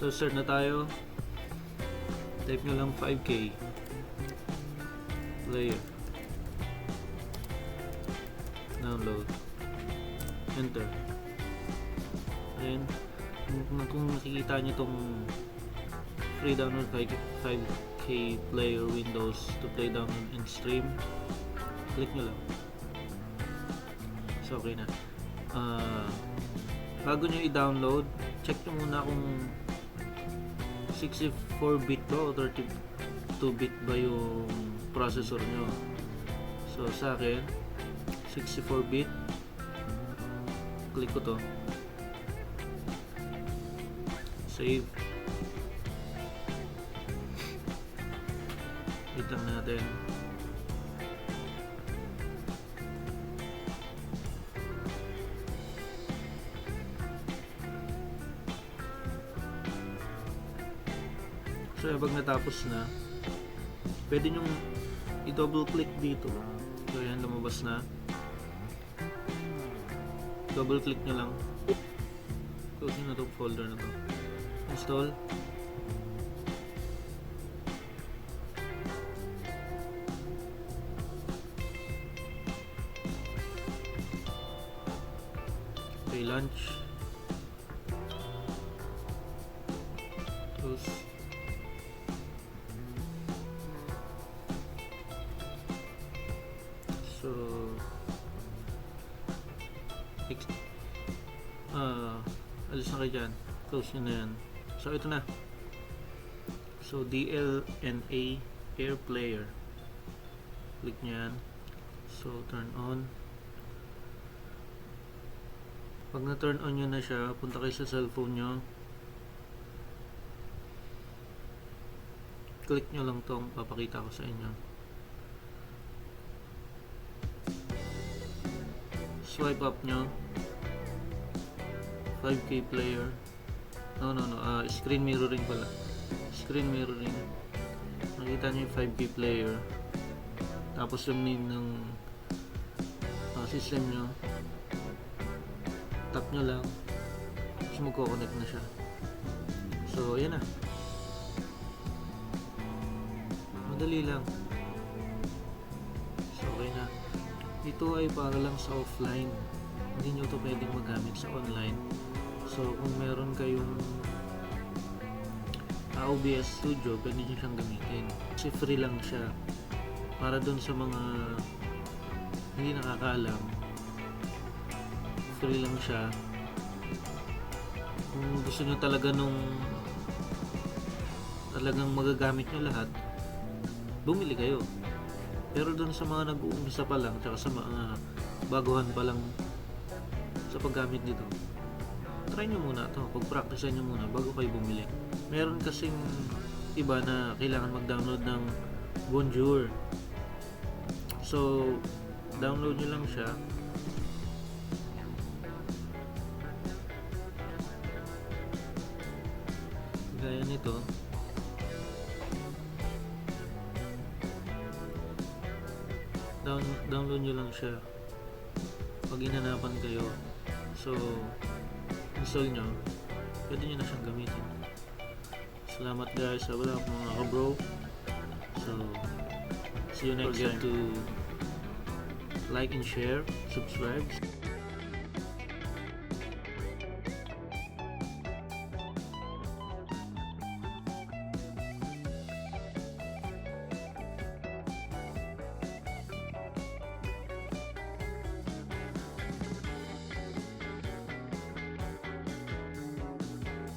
So start na tayo. Type nyo lang 5K player. Download. Enter. Then kung nakikita nyo itong free download 5K player Windows to play download and stream, click nyo lang. So okay na. Bago nyo i-download, check nyo muna kung 64-bit ba o 32-bit ba yung processor nyo. So sa akin 64-bit. Click ko to, save. Wait lang natin. So pag natapos na, pwede nyong i-double click dito. So yan, lumabas na. Double click nyo lang. Close nyo na itong folder na to. Install. Okay, launch. Close. So alis na kayo dyan. Close nyo na yan. So ito na. So DLNA Air Player. Click nyo yan. So turn on. Pag na turn on nyo na siya, punta kayo sa cellphone nyo. Click nyo lang tong papakita ko sa inyo. Swipe up nyo. 5K player. No. Screen mirroring pala. Screen mirroring. Nakita nyo yung 5K player. Tapos yung name ng system nyo. Tap nyo lang. Tapos magkoconnect na siya. So, ayan na. Madali lang. So, okay na. Ito ay para lang sa offline. Hindi nyo ito pwedeng magamit sa online. So kung meron kayong OBS Studio, pwede nyo siyang gamitin. Kasi free lang siya. Para dun sa mga hindi nakakaalam, free lang siya. Kung gusto nyo talaga talagang magagamit nyo lahat, bumili kayo. Pero dun sa mga nag-uumpisa pa lang, tsaka sa mga baguhan pa lang sa paggamit nito, try nyo muna ito. Pag-practicean nyo muna bago kayo bumili. Meron kasing iba na kailangan mag-download ng Bonjour. So, download nyo lang siya. Gaya nito. Download nyo lang siya pag inanapan kayo. So install nyo, pwede nyo na siyang gamitin. Salamat guys sa wala mga kabro. So see you next time. To like and share, subscribe.